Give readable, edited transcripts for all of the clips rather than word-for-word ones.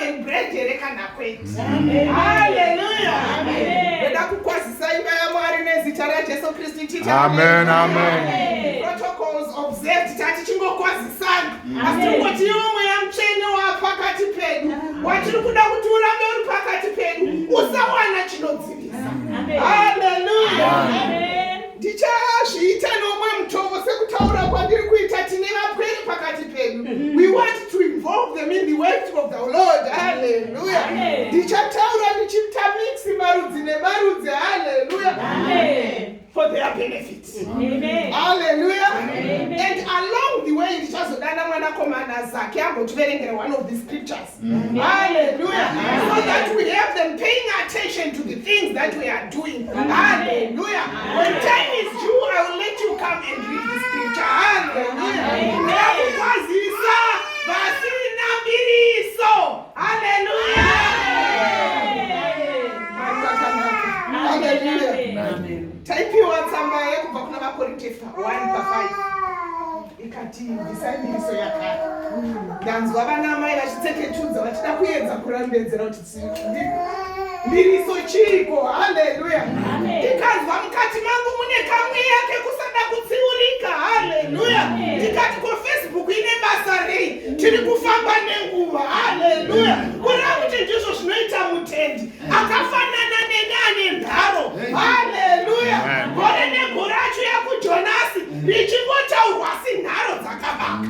unleavened bread here kana kweti. Hallelujah. Ndoda kukwazisa imba ya Mwari nezita raJesu Kristu titi. Amen, amen. Protocols observed tati chingokwazisana. Asi kuti yomwe ya mchene wa pakati pedu. Watiri kuda kuti urambe uri pakati pedu. Usawana chinodzivisa. Hallelujah. Ndichazviita nomwe mutovo sekutaura kwandiri kuita tine vapweri pakati pedu. We want to involve them in the work of the Lord. Hallelujah. Ndichataura ndichitamiksi marudzi nemarudzi. Hallelujah. For their benefit. Amen. Hallelujah. Amen. And along the way, ndichazodana mwanakomana zake ambotiverengera one of the scriptures. Hallelujah. So that we have them paying attention to the things that we are doing. Hallelujah. When time is due, I will let you come and read the scripture. Hallelujah. Ndakukwazisa vasina mbiriso. Hallelujah. Hallelujah. Amen. Taipiwa tsamba yekubva kuna vakorintefa 1:5 ikati bvisai mbiriso yakare. Ndanzwa vana mai vachitseketudza vachida kuedza kurambedzera kuti mbiriso chiko. Haleluya. Ndikazwa mukati mangu mune kamweya kekusada kutsiurika. Haleluya. Ndikati Facebook ine basa rei, tiri kufamba nenguva. Haleluya. Kureva kuti ndizvo zvinoita mutendi akafanana nenane ndaro. Haleluya. Gore negore acho yakujonasi richingotaurwa sinharo dzakabaka.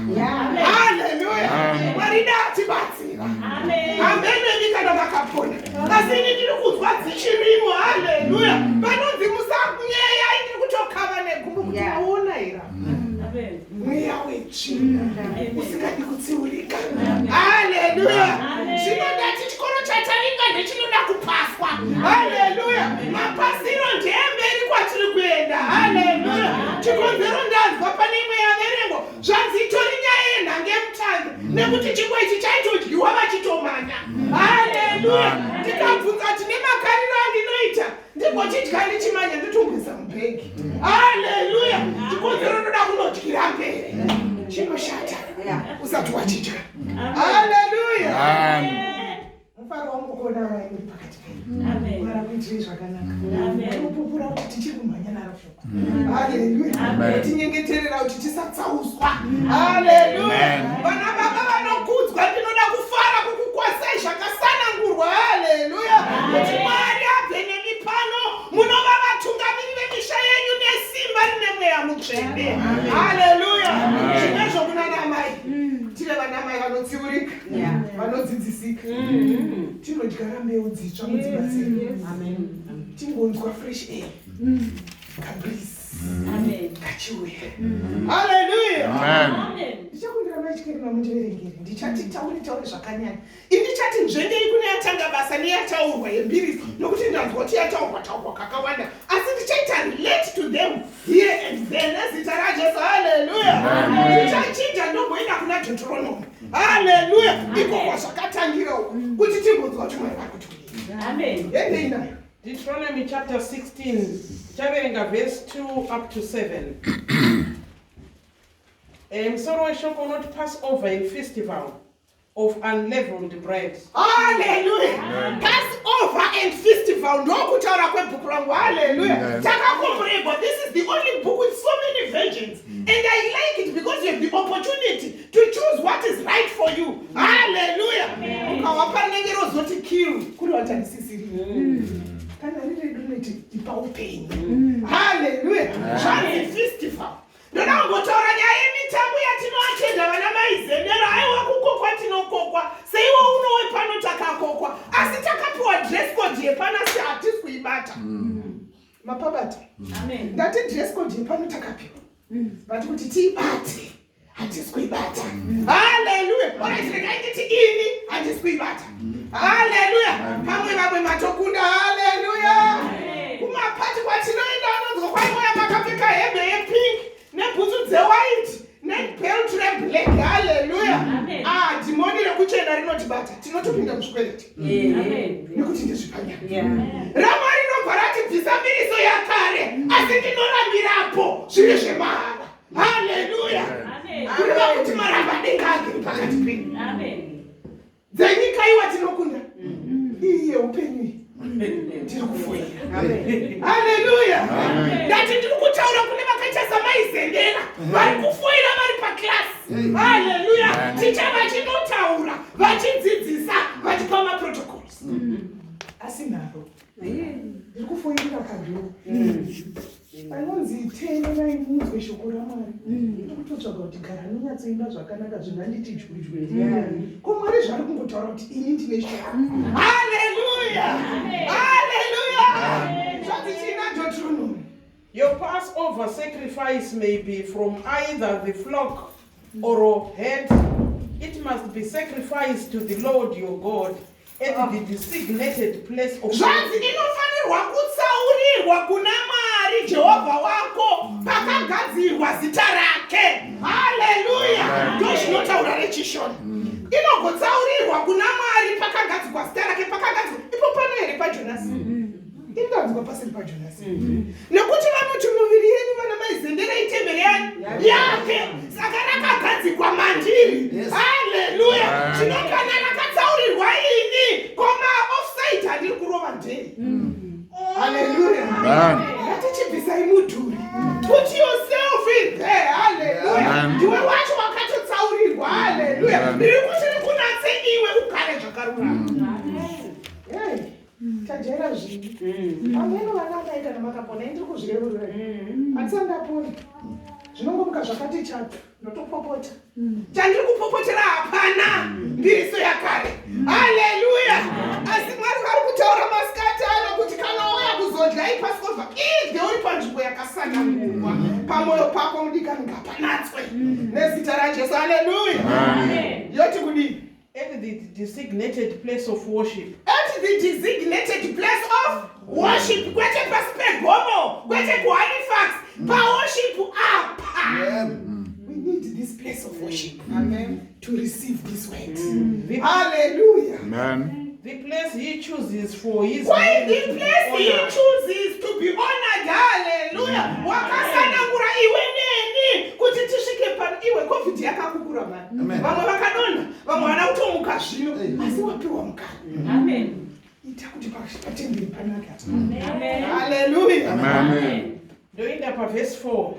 Haleluya. Mwari datibatsira. Amen. Kana vakapona. Asi ini ndiri kuzwa dzichirimo. Haleluya. Panonzi musanyeya ndiri kutokava negumbu kuti aona here. Mweya wetsvina usingadi kutsiurika. Haleluya. Zvinoda chikoro chataringa ndechinoda kupaswa. Haleluya. Mapasiro ndemberi kwatiri kuenda. Haleluya. Chikonzero ndanzwa pane imwe yaverengo zvanzi itori nyaya yenhange mutange nekuti chingwa ichi chaitodyiwa vachitomanya. Haleluya. Ndikabvunza kuti nemakariro andinoita ndingochidya ndichimanya nditongwisa mubhegi. Haleluya. Chikonzero ndoda kunodyira mberi. Chinoshata usati wachidya. Haleluya. Mufaro wangu kuona vairi pakati pedu. Mwari akuitire zvakanaka. Unopupura kuti tichiri kumhanya naro shoko. Haleluya. Tinyengeterera kuti tisatsauswa. Haleluya. Vana baba vanokudzwa ndinoda kufara kukukwazai zvakasanangurwa. Haleluya. Kuti Mwari abve nemi pano munova vatungamiri vemisha yenyu nesimba rine mweya mutsvene. Haleluya. Zvinezvo kunana mai. Tine vana mai vanotsiurika. Vanodzidzisika. Tinodyara mbeu dzitsva mudzibatsiri. Tingonzwa fresh air. Kabreeze. Kachiuya. Haleluya. Ndichakundira machikirima mundiverengere. Ndichati tauri zvakanyanya. Ndichati nzvengei kune yatanga basa neyataurwa yembiriso nokuti ndanzwa kuti yataurwa kakawanda. Asi ndichaita relate to them here and there nezita raJesu. Haleluya. Ndichachinja ndongoenda kuna Deuteronomy. Haleluya. Iko zvakatangira kuti timbonzwa kuti Mwari vakutiudza. Amen. Endei nayo. Deuteronomy chapter 16, verse 2 up to 7. Msoro weshoko not pass over in festival of unleavened bread. Hallelujah. Pass over and festival. No kutaura kwebhuku rangu. Hallelujah. Takakomborebo. This is the only book with so many virgins. And I like it because you have the opportunity to choose what is right for you. Hallelujah. Ukawapa nengero zoti kill. Kuri watanisisiri. Kana riri duneti tipa upenyu. Hallelujah. Chance festival. Ndoda ngotaura nyaya yemitambo yatinoatenda vana Mai Zendera. Aiwa kukokwa tinokokwa. Seiwo unowe pano takakokwa. Asi takapiwa dress code yepana si hatisi kuibata. Mapabata. Amen. Ndati dress code yepano takapiwa. Vati kuti tiibate. Hatisi kuibata. Hallelujah. Oraitikaiti ini hatisi kuibata. Hallelujah. Pamwe vamwe matokunda. Hallelujah. Kumapati kwatinoenda anonzwa kwaimoya makapfeka hembe yepink nebhutsu dzewhite nebelt reblack. Hallelujah. Dhimoni rekuchena rinotibata. Tinotopinda muzvikwereti. Nekuti ndezvipanyana. Ramwari rinobva rati bvisa mbiriso yakare asi ndinorambirapo zviri zvemahara. Hallelujah. Kureva kuti maramba denga agere pakati penyu. dzenyika iwa tinokunda iye upenyu tiri kufoira. Haleluya. Ndati ndiri kutaura kune vakaita saMai Zendera vari kufoira vari paklasi. Haleluya. Ticha vachinotaura vachidzidzisa vachipa maprotocols asi naro ndiri kufoirira kadhoo anonzi teererai munzwe shoko raMwari. Ndiri kutotsvaga kuti gara nonyatsoimba zvakanaka zvinganditi djurujwe ko Mwari zvari kungotaura kuti ini ndine shoko. Haleluya. Haleluya. Zvanzi china Deuteronomy. Your Passover sacrifice may be from either the flock or a herd. It must be sacrificed to the Lord your God at the designated place of zvanzi inofanirwa kutsaurirwa kuna Mwari Jehovha wako pakagadzirwa zita rake. Haleluya. Ndo zvinotaura rechishoni. Inogotsaurirwa kuna Mwari pakagadzirwa zita rake. Pakagadzirwa ipo pano here paJonasi. Ingadzwa pasiri paJonasi. Nekuti vanoti muviri yenyu vana Mai Zendera itemberi yake saka rakagadzirwa mandiri. Haleluya. Zvinokana rakatsaurirwa ini koma offside handiri kurova ndei. Haleluya. Ngatichibvisai mudhuri. Put yourself in there. Haleluya. Ndiwe wacho wakatotsaurirwa. Haleluya. Ndiri kuti rikunatse iwe ugare zvakarurama. Tajera zvinhu. Amweni vana vakaita namakapona ndiri kuzvirerurira. Hatisandaponi. Zvinongomuka zvakati chatu ndotopopota. Chandiri kupopotera hapana mbiriso yakare. Haleluya. Asi Mwari vari kutaura masikati ano kuti kana wauya kuzodya iPassover idye uri panzvimbo yakasanangurwa. Pamwoyo pako mudikani ngapanatswe nezita raJesu. Haleluya. Yoti kudii? at the designated place of worship. At the designated place of worship. Kwete paspegomo, kwete ku Halifax, pa worship apa. We need this place of worship. Amen. To receive this word. Hallelujah. Amen. The place he chooses for his why the place he chooses to be honored. Hallelujah. Wakasanangura iwe neni kuti tishike pano iwe COVID yakakukura mani. Vamwe vakadonda, vamwe vana kutomuka zvino asi wapiwa mukana. Amen. Ita kuti patemberi panaka. Amen. Hallelujah. Amen. Doing up verse 4.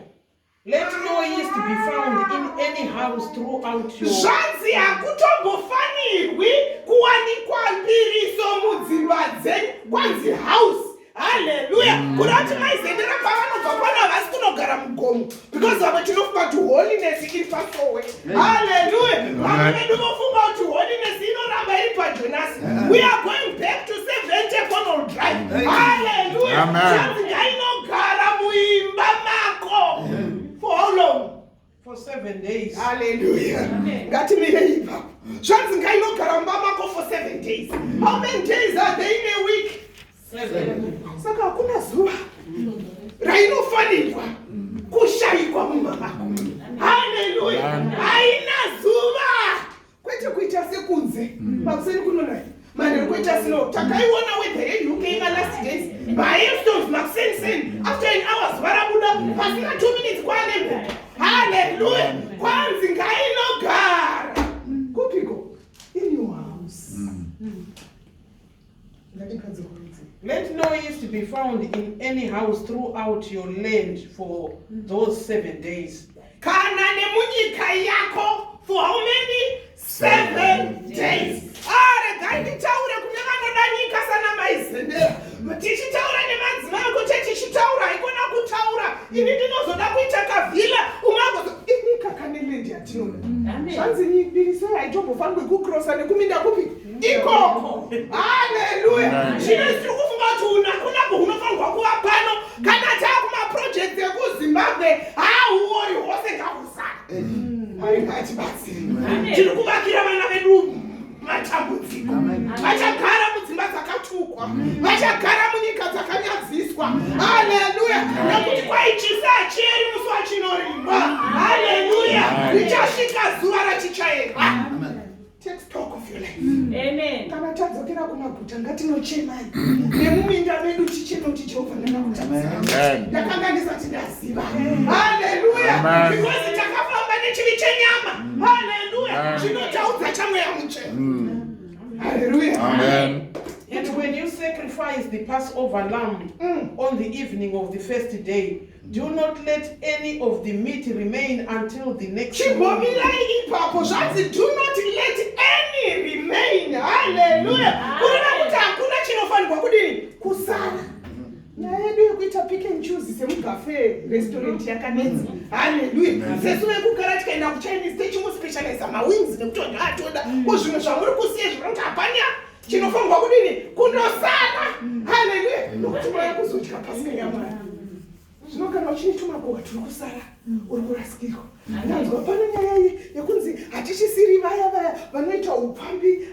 Let no yeast be found in any house throughout your... Zvanzi hakutombofanirwi kuwanikwa mbiriso mudzimba dzenyu kwanzi house. Hallelujah. Kurati Mai Zendera pavanobva pano havasi kunogara mugomo. Because vamwe tinofunga kuti holiness iri pasowe. Hallelujah. Vamwe vedu vofunga kuti holiness inoramba iri paJonasi. We are going back to 7 Conal Drive. Hallelujah. Zvanzi ngainogara muimba mako. For how long? For 7 days. Hallelujah. Ngatimire ipapo. Zvanzi ngainogara mumba mako for 7 days. How many days are they in a week? 7. Saka hakuna zuva rainofanirwa kushayikwa mumba mako. Hallelujah. Haina zuva kwete kuita sekunze makuseni kunonai manero kuita sino takaiona weather yedu UK ma last days hailstones makuseni after an hour varabuda pasina 2 minutes kwanembe. Hallelujah. Kwanzi ngainogara kupiko in your house. Let no yeast be found in any house throughout your land for those 7 days. Kana nemunyika yako for how many? 7 days. Gainditaura kunyangana nyika sana Mai Zendera. Tichitaura nemadzimai kuti tichitaura ikona kutaura. Ini ndinozoda kuita kavhila umagozo inyika kaneland yatinoda. Zvanzi nyibiriso haitombofangwe kucrossa nekuminda kupi? Ikoko. Hallelujah. Zvinozi kufunga kuti unako unofangwa kuva pano kana taakuma project ekuZimbabwe hauori hose ngahusana. Haingatibatsiri. Tiri kuvakira vana vedu matambudziko. Vachagara mudzimba dzakatukwa. Vachagara munyika dzakanyadziswa. Hallelujah. Nekuti kwaichisa acheri musi wachinorimwa. Hallelujah. Richasvika zuva rachichaenda. Take stock of your life. Amen. Kana tadzokera kumaguta ngatinochemai. Nemuminda medu tichema kuti Jehovha ndakakutadzira. Ndakanga ndisati ndaziva. Hallelujah. Because takafamba nechivi chenyama. Hallelujah. Zvinotaudza chamweya muchena. Hallelujah. Amen. And when you sacrifice the Passover lamb on the evening of the first day, do not let any of the meat remain until the next morning. Do not let any remain. Hallelujah. Pick and choose semubuffet restaurant yakanetsi. Hallelujah. Sesume kugara tikaenda kuChinese techinospecialize mawings nekuti atoda kuzvimwe zvamuri kusiya zvinoti hapanya chinofanirwa kudini kundosara. Hallelujah. Nokuti mwana kuzodya pasika yamwari. Zvino kana uchine tumakohwa turi kusara uri kurasikirwa. Ndanzwa pano nyaya yekunzi hatichisiri vaya vanoita upambi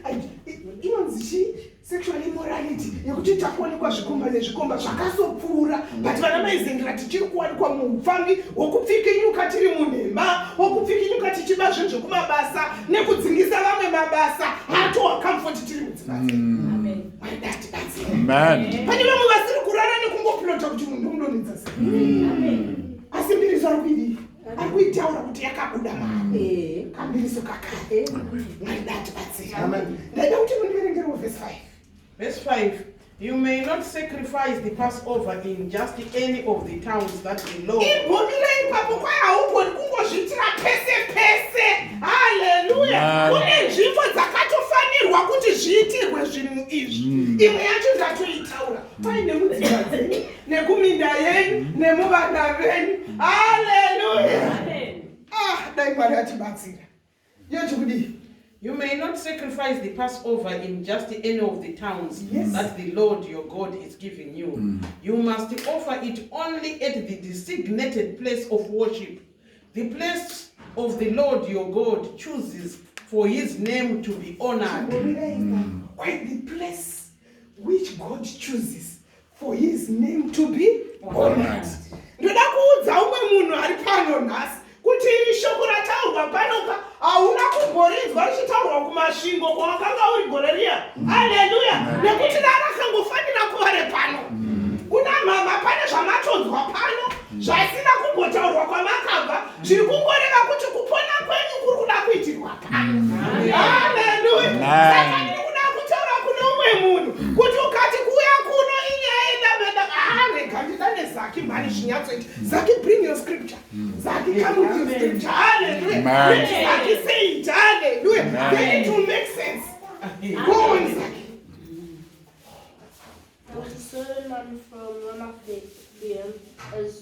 inonzi chi sexual immorality yekuti takuonekwa zvikomba nezvikomba zvakasopfuura but vana Mai Zendera tichiri kuwanikwa muupfambi hwekupfika nyuka tiri munhema hwekupfika nyuka tichiba zvinhu zvekumabasa nekudzingisa vamwe mabasa hatowa comfort tiri mudzimba dzedu. Amen. Pane vamwe vasiri kurara nekungopilota kuti munhu unonetsa sei. Asi mbiriso ari kuidii ari kuitaura kuti yakabuda mari kambiriso kakare maidati batsira. Ndaida kuti mundiverengerewo verse 5. Verse 5. You may not sacrifice the Passover in just any of the towns that the Lord. Hallelujah. Kune nzvimbo dzakatofanirwa kuti zviitirwe zvinhu izvi. Imwe yacho ndatoitaura. Paine mudzimba dzenyu nekuminda yenyu nemuvana venyu. Hallelujah. Dai Mwari atibatsira. Yoti kudii? You may not sacrifice the Passover in just any of the towns that the Lord your God is giving you. You must offer it only at the designated place of worship, the place of the Lord your God chooses for his name to be honored. Why the place which God chooses for his name to be honored? Ndoda kuudza umwe munhu ari pano nhasi kuti iri shoko rataurwa panoka hauna kumborinzwa richitaurwa kumasvingo kwawakanga uri gore riya. Haleluya. Nekuti rarakangofanira kuva repano. Kuna mama pane zvamatonzwa pano zvisina kumbotaurwa kwamakabva zviri kungoreva kuti kupona kwenyu kuri kuda kuitirwa pano. Haleluya. Saka ndiri kuda kutaura kuno umwe munhu kuti ukati kuuya kuno inyaya yendameda rega ndidane Zaki mhani zvinyatsoita. Zaki bring your scripture. Zaki come with your scripture. Hallelujah. Zaki say it. Hallelujah. Then it will make sense. Go on, Zaki. There was a certain man from Ramathaim, as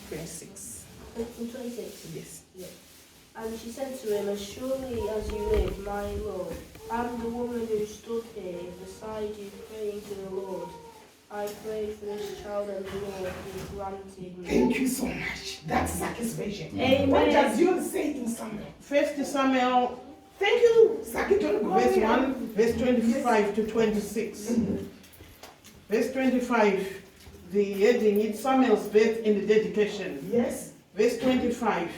26. 26. Yes. Yeah. And she said to him, as surely as you live, my Lord, and the woman who stood here beside you praying to the Lord, I prayed for this child and the Lord is granted me. Thank you so much. That's Zaki's version. Amen. What does yours say in Samuel? 1 Samuel Thank you, Zaki. Don't go verse here. 1, verse 25 to 26. Verse 25, the heading is Samuel's birth and dedication. Yes. Verse 25,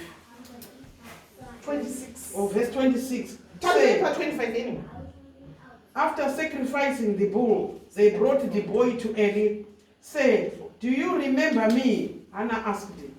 26. or verse 26. Tell me Say, about 25 anyway. after sacrificing the bull, they brought the boy to Eli. Said, do you remember me? Hannah asked him.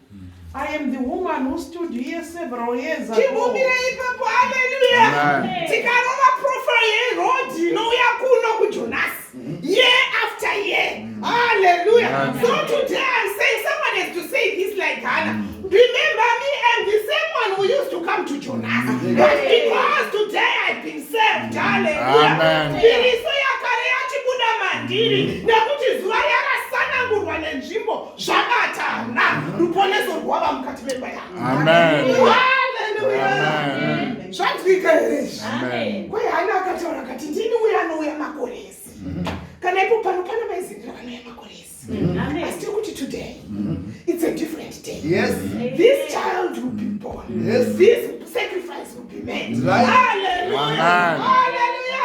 I am the woman who stood here several years ago. Hallelujah. Tikarova profile road inouya kuno kuJonas. Year after year. Hallelujah. So today I'm saying someone has to say this like Hannah. Remember me, I'm the same one who used to come to Jonas. But because today I've been saved. Hallelujah. Iriso yakare yachibuda mandiri. Nekuti zuva yakasanangurwa nenzvimbo zvakatana. Ruponeso rwava mukati memba yangu. Amen. Hallelujah. Zvanzwika here. Kwaye Hana akataura akati ndini uya anouya makore ese. Kana ipo pano pana Mai Zendera vanouya makore ese. Asi tiri kuti today it's a different day. Yes. This child will be born. Yes. This sacrifice will be made. Right. Hallelujah. Amen. Hallelujah.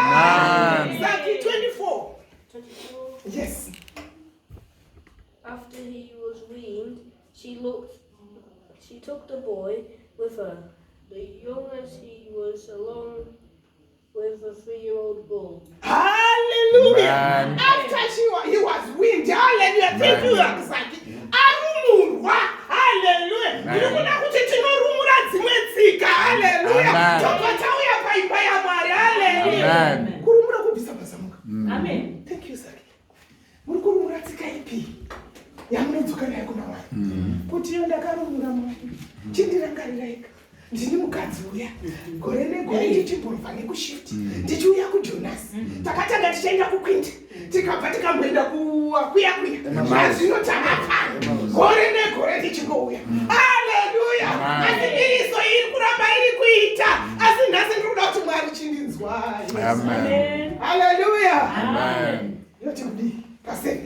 Amen. Zaki 24. 24. Yes. After he was weaned, she took the boy with her, the young as he was, along with a 3-year-old bull. Hallelujah. Amen. After he was weaned. Hallelujah. Thank you, Zaki. Arumurwa. Hallelujah. Ndikuda kuti tinorumura dzimwe tsika. Hallelujah. Amen. Tokotauya paimba yaMwari. Hallelujah. yamunodzoka nayo kuna Mwari. Kuti iyo ndakarumura Mwari. Chindirangaririka. Ndini mukadzi uya. Gore negore tichibhuruvha nekushifti. Tichiuya kuJonas. Takatanga tichaenda kukwindi. Tikabva tikamboenda kuya. Zvino takapana. Gore negore tichingouya. Haleluya. Asi iriso iri kuramba iri kuita. Asi nhasi ndiri kuda kuti Mwari chindinzwa. Amen. Haleluya. Amen. Yoti kudii? Pa7.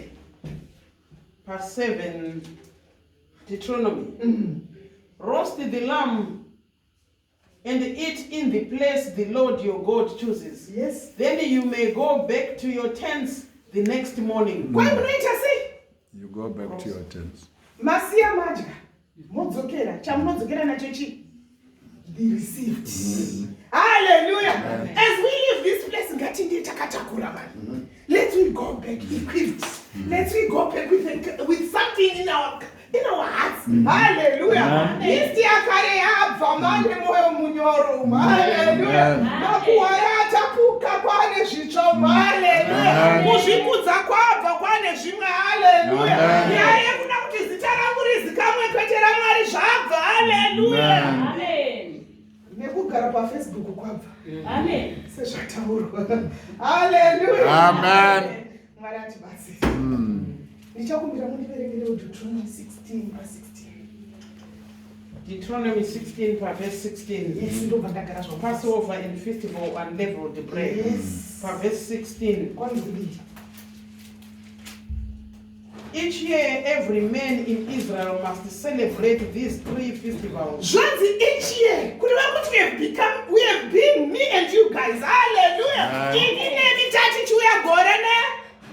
Pa7, Deuteronomy. Roast the lamb and eat in the place the Lord your God chooses. Yes. Then you may go back to your tents the next morning. You go back to your tents. Masiya madya. Modzokera. Chamunodzokera nacho chi? Be received. Hallelujah. As we leave this place, ngatinde takatakura man. Let me go back equipped. Let me go back with something in our hearts. Hallelujah. Isti akare yabva mane moyo munyoro. Hallelujah. Nakuwaya tapuka kwane zvichoma. Hallelujah. Kuzvikudza kwabva kwane zvimwe. Hallelujah. Yaye kuna kuti zita rangu rizikamwe kwete raMwari zvabva. Hallelujah. Amen. Nekugara paFacebook kwabva. Amen. Sezvataurwa. Hallelujah. Amen. Mwari atibatsire. Ndichakumbira mundiverengerewo Deuteronomy 16:16. Deuteronomy 16, verse 16. Yes, ndobva ndagara zvapo. Passover and festival unleavened bread. Yes. Verse 16. Kwanzudii. Each year, every man in Israel must celebrate these 3 festivals. Zvanzi each year. Kuti vakuti we have been, me and you guys. Hallelujah. Ini nemi tati chiuya gore ne?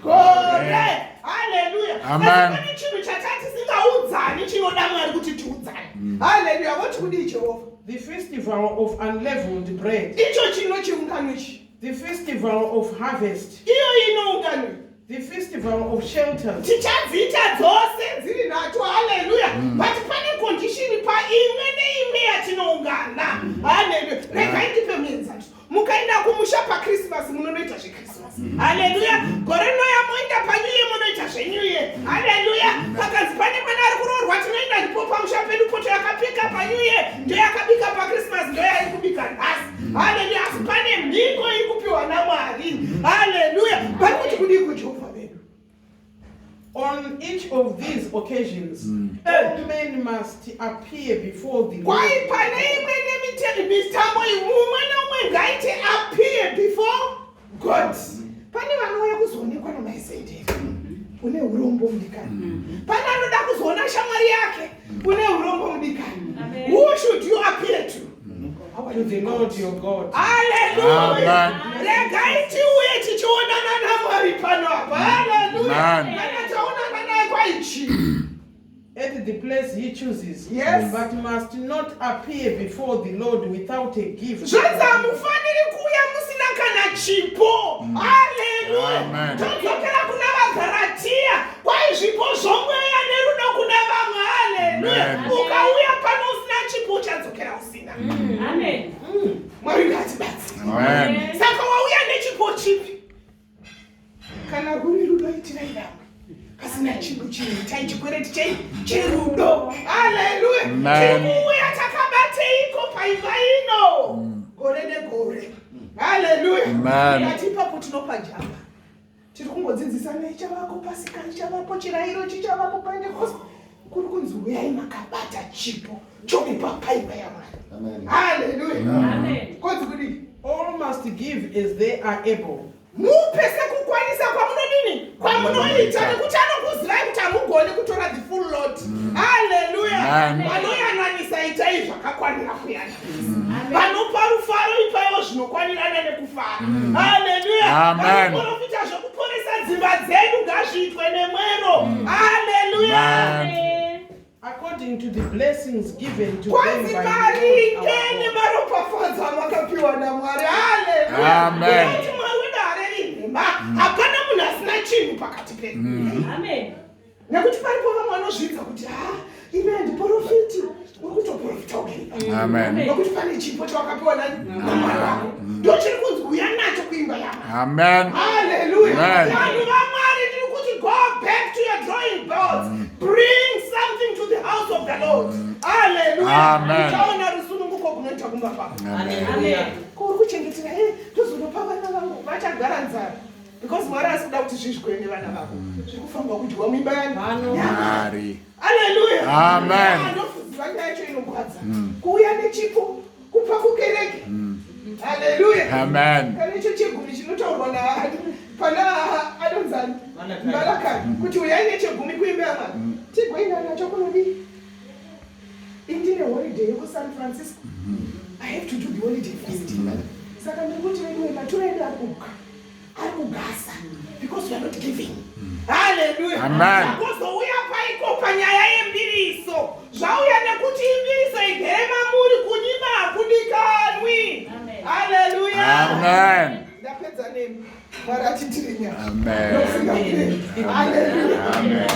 Gore. Hallelujah. Amen. Asi pane chinhu chatati singaudzani chinoda Mwari kuti tiudzane. Hallelujah. Voti kudii Jehovha? The festival of unleavened bread. Icho chino chiungano ichi. The festival of harvest. Iyo inoungano. The festival of shelters. Tichadziita dzose dziri nacho. Hallelujah. But pane condition pa imwe neimwe yatinoungana. Hallelujah. Regai ndipe muenzaniso. Mukaenda kumusha paChristmas munoita zveChristmas. Hallelujah. Gore noya moenda paNew Year munoita zveNew Year. Hallelujah. Pakanzi pane mwana ari kuroorwa tinoenda ndipo pamusha pedu poto yakapika paNew Year ndoyakabika paChristmas ndoyari kubika nhasi. Hallelujah. Asi pane mhingo iri kupiwa naMwari. Hallelujah. Pari kuti kudii kuJehovha vedu? On each of these occasions, all men must appear before the Lord. Kwai pane imwe nemitambo imwe nomwe ngaite appear before God. Pane vanouya kuzoonekwa naMai Zendera. Une urombo mudikani. Pane anoda kuzoona shamwari yake. Une urombo mudikani. Who should you appear to? To the Lord your God. Hallelujah. Regai tiuye tichionana naMwari pano apa. Hallelujah. Kana taonana naye kwaichi. At the place he chooses. Yes. But must not appear before the Lord without a gift. Zvanzi hamufaniri kuuya musina kana chipo. Hallelujah. Amen. Todzokera kuna vaGaratia. Kwai zvipo zvomweya nerudo kuna vamwe. Hallelujah. Ukauya pano usina chipo uchadzokera usina. Amen. Mwari ngatibatsire. Amen. Saka wauya nechipo chipi? Kana ruri rudo itirai vamwe. Pasina chinhu chinoitai chikwereti cherudo. Hallelujah. Tirikuuya takabateiko paimba ino? Gore negore. Hallelujah. Ngatipapo tinopa jamba. Tiri kungodzidzisana ichavako Pasika, ichavapo chirayiro chichavapo Pentecost. Kuri kunzi uyai makabata chipo chokupa paimba yaMwari. Hallelujah. Amen. Kodzi kudii? All must give as they are able. Mupe sekukwanisa kwamunodini? Kwamunoita nekuti anokuzirai kuti hamugoni kutora the full load. Hallelujah. Vanoyananisa itai zvakakwanira kuyananisa. Vanopa rufaro ipaiwo zvinokwanirana nekufara. Hallelujah. Vanoprofita zvokuporesa dzimba dzedu ngazviitwe nemwero. Hallelujah. According to the blessings given to them Kwanzi by Mari the Lord ngeni our God. maropafadzo amakapiwa naMwari. Hallelujah. Amen. Kuti Mwari wedu arerima. Hapana munhu asina chinhu pakati pedu. Amen. Nekuti paripo vamwe vanozvidza kuti ime handiprofiti. Uri kutoprofita ukaipa. Amen. Nekuti pane chipo chawakapiwa naMwari wako. Ndo chiri kunzi uya nacho kuimba yaMwari. Amen. Hallelujah. Amen. Vanhu vaMwari tiri kuti go back to your drawing boards. out. Hallelujah. Amen. Taona rusununguko kunoita kumba kwako. Hallelujah. Kuri kuchengetera tozonopa vana vangu vachagara nzara. Because Mwari asikuda kuti zvisvikwe nevana vako. Zvikufamba kudyiwa muimba yani. Mwari. Hallelujah. Amen. Ndofudziwa nyaya yacho inogwadza. Kuuya nechipo kupa kukereke. Hallelujah. Amen. Kana icho chegumi chinotaurwa pana adonzani mbarakani kuti uyai nechegumi kuimba yaMwari. Tigoenda nacho kunodi. Indine holiday kuSan Francisco. I have to do the holiday first. Saka ndikuti wewe maturaenda kuka. Arugasa because we are not giving. Hallelujah. Amen. Kuzouya paiko panyaya yembiriso. Zvauya nekuti imbiriso igere mamuri kunyima hakudikanwi. Hallelujah. Amen. Ndapedza nemi. Mwari atitirinya. Amen. Hallelujah. Amen.